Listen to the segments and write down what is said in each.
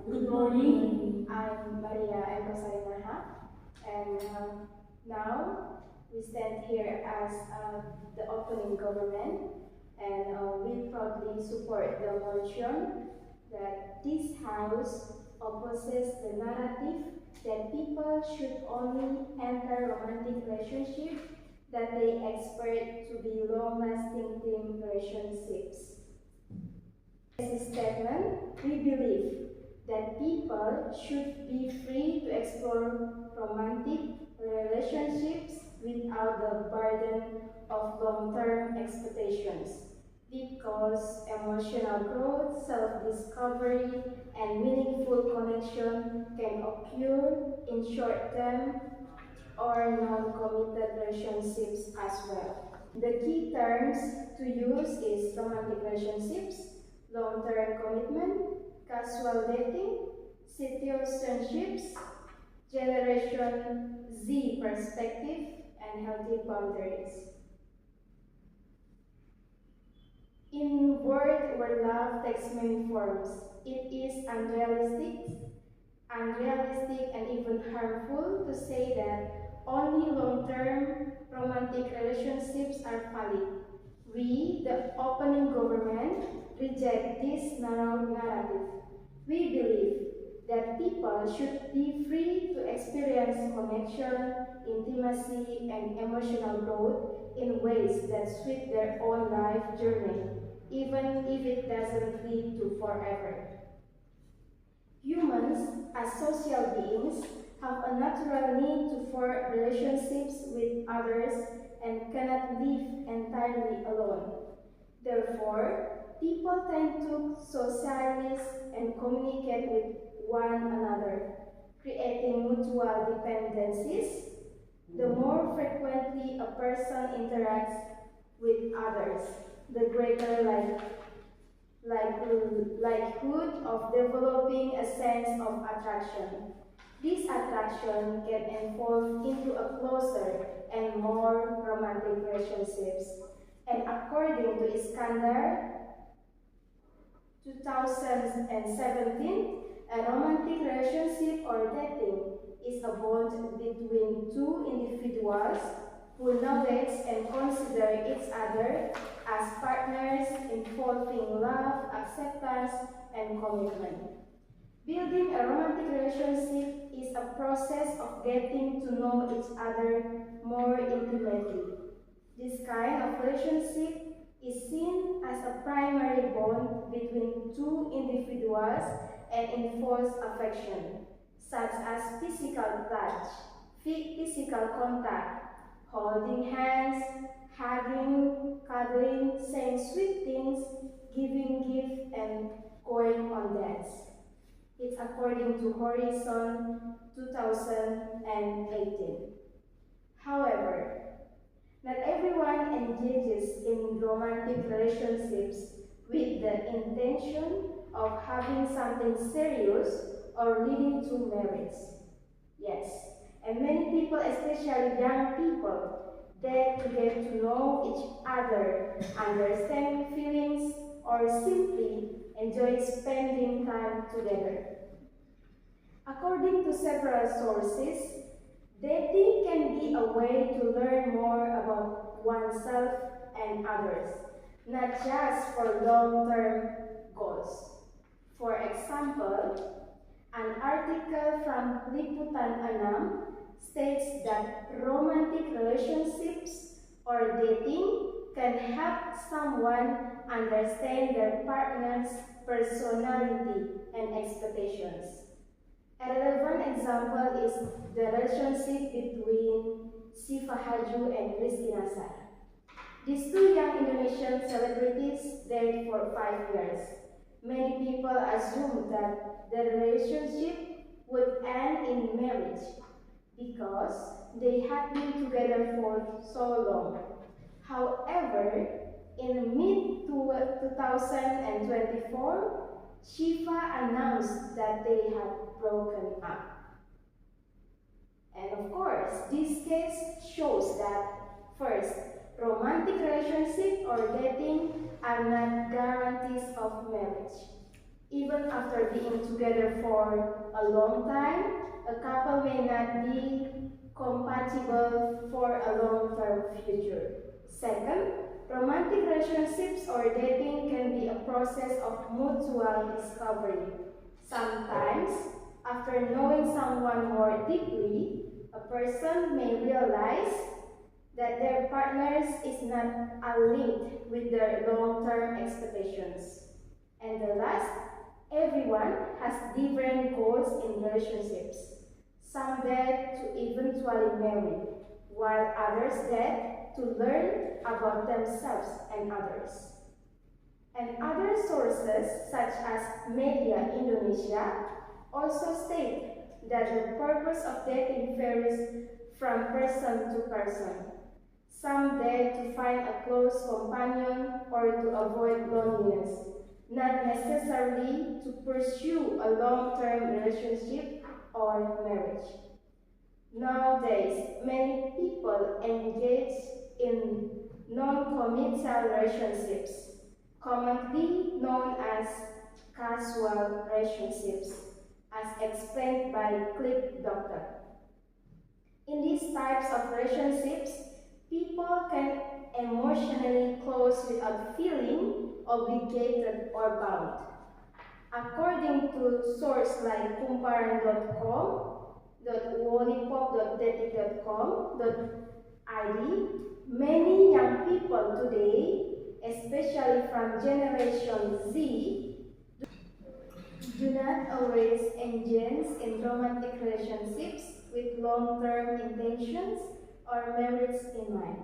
Good morning. I'm Maria Emrosarinaha, and now we stand here as the opening government, and we proudly support the motion that this House opposes the narrative that people should only enter romantic relationships that they expect to be long-lasting team relationships. In this statement, we believe that people should be free to explore romantic relationships without the burden of long-term expectations, because emotional growth, self-discovery, and meaningful connection can occur in short-term or non-committed relationships as well. The key terms to use is romantic relationships, long-term commitment, casual dating, situationships, Generation Z perspective, and healthy boundaries. In world where love takes many forms, it is unrealistic and even harmful to say that only long-term romantic relationships are valid. We, the opening government, reject this narrow narrative. We believe that people should be free to experience connection, intimacy, and emotional growth in ways that suit their own life journey, even if it doesn't lead to forever. Humans, as social beings, have a natural need to form relationships with others and cannot live entirely alone. Therefore, people tend to socialize and communicate with one another, creating mutual dependencies. The more frequently a person interacts with others, the greater likelihood of developing a sense of attraction. This attraction can evolve into a closer and more romantic relationships. And according to Iskander, 2017, a romantic relationship or dating is a bond between two individuals who acknowledge and consider each other as partners involving love, acceptance, and commitment. Building a romantic relationship is a process of getting to know each other more intimately. This kind of relationship is seen as a primary bond between two individuals and involves affection, such as physical touch, physical contact, holding hands, hugging, cuddling, saying sweet things, giving gifts, and going on dates. It's according to Horizon 2018. However, not everyone engages in romantic relationships with the intention of having something serious or leading to marriage. Yes, and many people, especially young people, dare to get to know each other, understand feelings, or simply enjoy spending time together. According to several sources, dating can be a way to learn more about oneself and others, not just for long-term goals. For example, an article from Liputan Anam states that romantic relationships or dating can help someone understand their partner's personality and expectations. A relevant example is the relationship between Siva Haju and Christina Sar. These two young Indonesian celebrities dated for 5 years. Many people assumed that the relationship would end in marriage because they had been together for so long. However, in mid-2024, Shiva announced that they had broken up. And of course, this case shows that, first, romantic relationship or dating are not guarantees of marriage. Even after being together for a long time, a couple may not be compatible for a long-term future. Second, romantic relationships or dating can be a process of mutual discovery. Sometimes, after knowing someone more deeply, a person may realize that their partners is not aligned with their long-term expectations. And the last, everyone has different goals in relationships. Some dare to eventually marry, while others dare to learn about themselves and others. And other sources, such as Media Indonesia, also state that the purpose of dating varies from person to person. Some dare to find a close companion or to avoid loneliness, not necessarily to pursue a long-term relationship or marriage. Nowadays, many people engage in non-committal relationships, commonly known as casual relationships, as explained by Cliff Doctor. In these types of relationships, people can emotionally close without feeling obligated or bound. According to sources like kumparan.com, wallipop.dating.com.id, many young people today, especially from Generation Z, do not always engage in romantic relationships with long-term intentions or marriage in mind.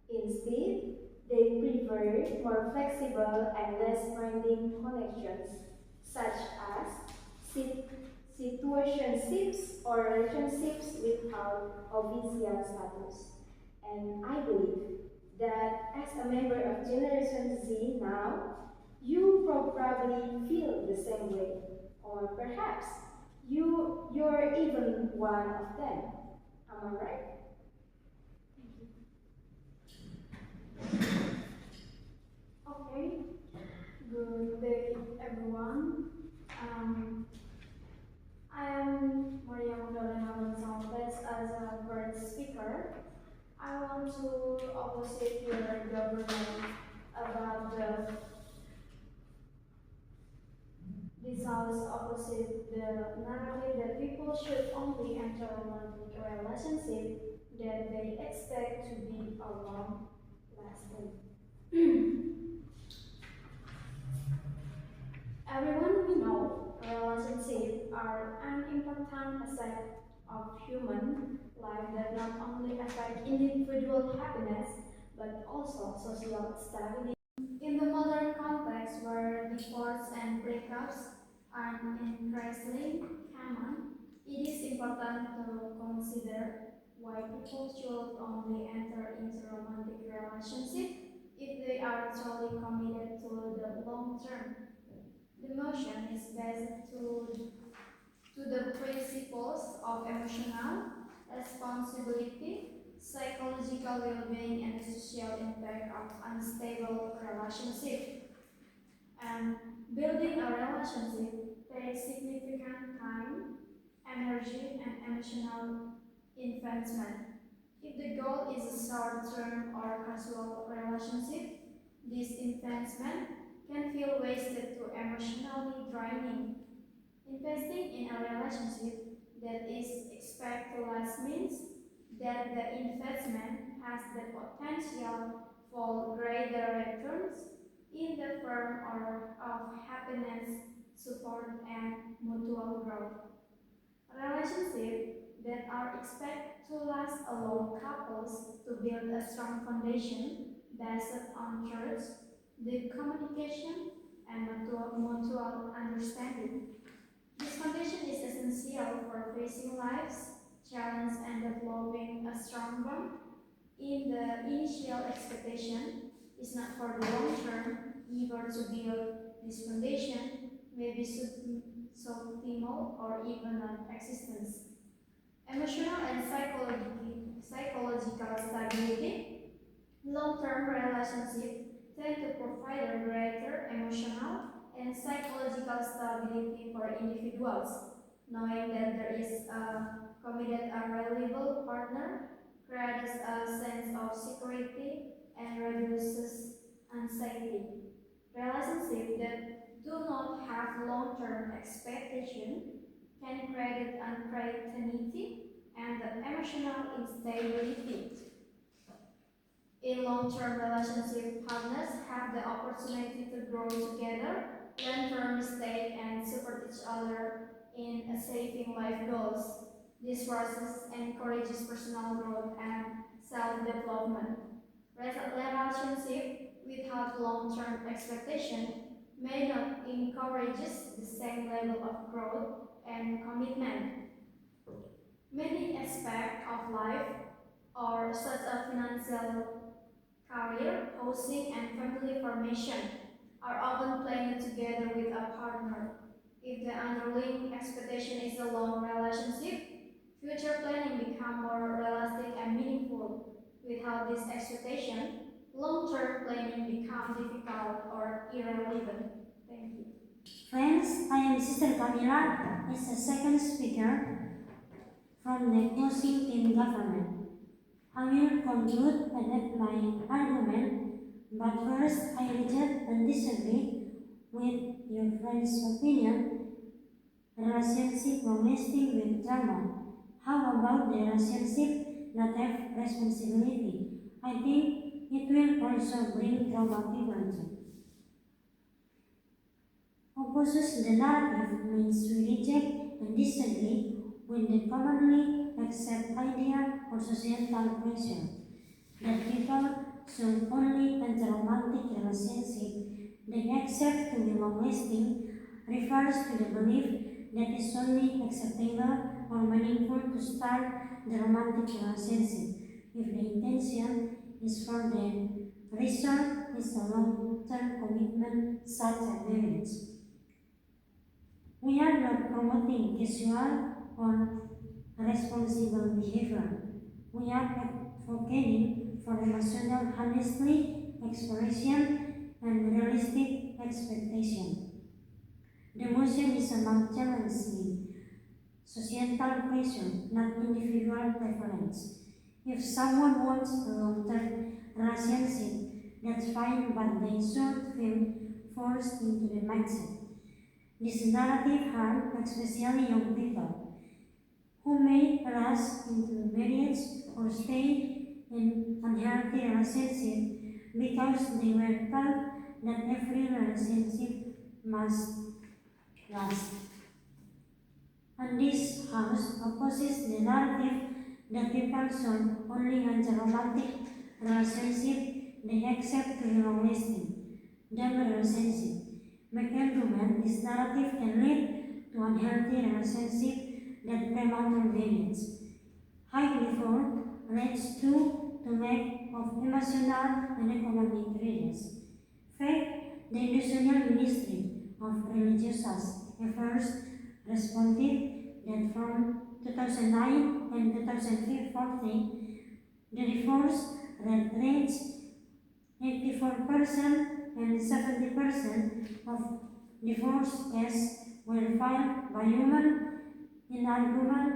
Instead, they prefer more flexible and less binding connections, such as situationships or relationships without official status. And I believe that as a member of Generation Z now, you probably feel the same way, or perhaps you're even one of them. Am I right? Okay, good day everyone. Um, I am Maria Magdalena Gonzalez as a first speaker. I want to opposite your government about the results opposite the narrative that people should only enter romantic relationship that they expect to be a long lasting. Everyone we know, relationships are an important aspect of human life that not only affect individual happiness but also social stability. In the modern context where divorce and breakups are increasingly common, it is important to consider why people should only enter into romantic relationship if they are truly committed to the long term. The motion is based to the principles of emotional responsibility, psychological well-being, and the social impact of unstable relationship. And building a relationship takes significant time, energy, and emotional investment. If the goal is a short-term or casual relationship, this investment can feel wasted to emotionally draining. Investing in a relationship that is expected to last means that the investment has the potential for greater returns in the form or of happiness, support, and mutual growth. Relationships that are expected to last allow couples to build a strong foundation based on trust, deep communication, and mutual understanding. This foundation is essential for facing life's challenges and developing a strong bond. In the initial expectation is not for the long term, either to build this foundation may be suboptimal or even non-existence. Emotional and psychological stability. Long-term relationships tend to provide a greater emotional and psychological stability for individuals. Knowing that there is a committed and reliable partner creates a sense of security and reduces anxiety. Relationships that do not have long-term expectation can create uncertainty and emotional instability. In long-term relationship, partners have the opportunity to grow together, learn from mistakes, and support each other in achieving life goals. This process encourages personal growth and self-development. Relationship without long-term expectation may not encourage the same level of growth and commitment. Many aspects of life, or such as financial, career, housing, and family formation, are often planned together with a partner. If the underlying expectation is a long relationship, future planning becomes more realistic and meaningful. Without this expectation, long-term planning becomes difficult or irrelevant. Thank you. Friends, I am Sister Camila, is the second speaker from the closing team government. I will conclude my argument, but first I reject and disagree with your friend's opinion. Relationship long-lasting with trauma. How about the relationship that have responsibility? I think it will also bring trauma people too. Opposes the narrative means we reject and disagree with the commonly accepted idea or societal pressure that people should only enter romantic relationship they accept to be long-lasting refers to the belief that it's only acceptable or meaningful to start the romantic relationship if the intention is for the result is a long-term commitment such as marriage. We are not promoting casual or responsible behavior. We are advocating for emotional honesty, exploration, and realistic expectation. The motion is about challenging societal pressure, not individual preference. If someone wants a long-term relationship, that's fine, but they should feel forced into the mindset. This narrative harms especially young people who may rush into marriage or stay in unhealthy relationship because they were taught that every relationship must last. And this house opposes the narrative that people should only enter romantic relationship they accept to be long-lasting, dumb relationship. Make argument this narrative can lead to unhealthy relationship that premature marriage. High before leads to lack of emotional and economic reasons. Fact, the National Ministry of Religious Affairs responded that from 2009 and 2014, the divorce rate reached 84% and 70% of divorce cases were filed by women in argument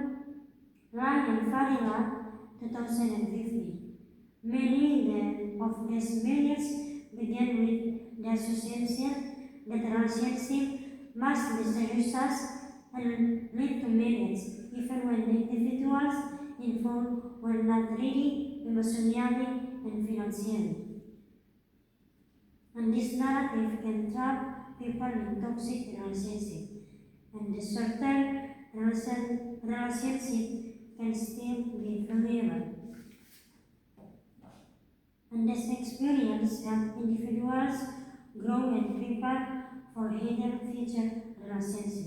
line and Farila 2050. Many of these marriages began with the association that the relationship must be serious and lead to marriage, even when the individuals involved were not ready emotionally and financially. And this narrative can trap people in toxic relationships, and the certain relationship can still be valuable. And this experience helps individuals grow and prepare for hidden future relationships.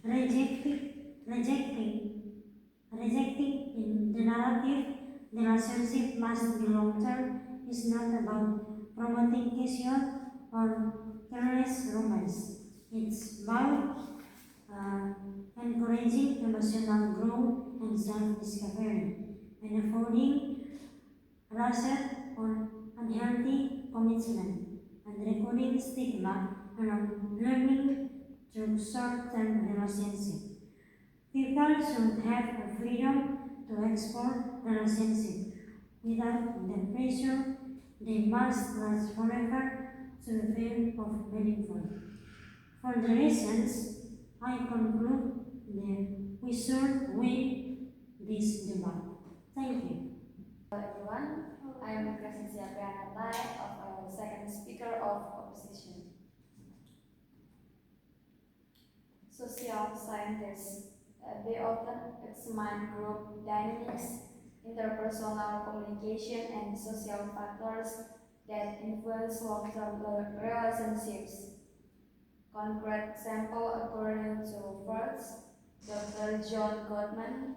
Rejecting in the narrative, the relationship must be long-term is not about promoting casual or careless romance. It's about encouraging emotional growth and self-discovery, and avoiding rushed or unhealthy commitment, and recording stigma and learning through short-term relationships. People should have the freedom to explore relationships without the pressure they must last forever to feel of meaningful. For the reasons I conclude that we should win this debate. Thank you. Everyone, I am Crescencia Pianatai of our second speaker of opposition. Social scientists, they often examine group dynamics, interpersonal communication, and social factors that influence long-term relationships. Concrete example according to first, Dr. John Gottman.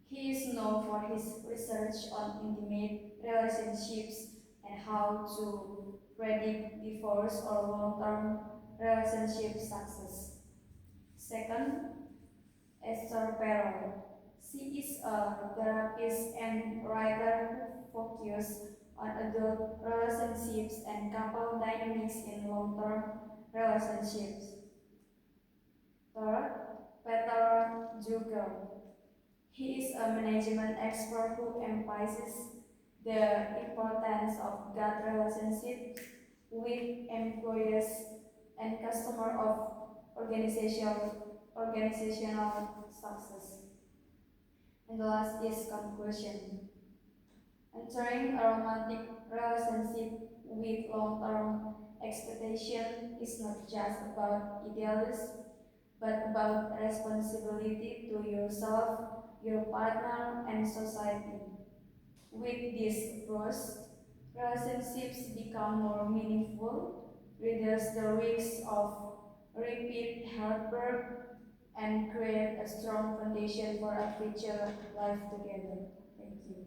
He is known for his research on intimate relationships and how to predict divorce or long-term relationship success. Second, Esther Perel. She is a therapist and writer who focuses on adult relationships and couple dynamics in long-term relationships. Third, Peter Drucker. He is a management expert who emphasizes the importance of gut relationships with employees and customers of organizational success. And the last is conclusion. Entering a romantic relationship with long-term expectation is not just about idealism, but about responsibility to yourself, your partner, and society. With this approach, relationships become more meaningful, reduce the risk of repeat heartbreak, and create a strong foundation for a future life together. Thank you.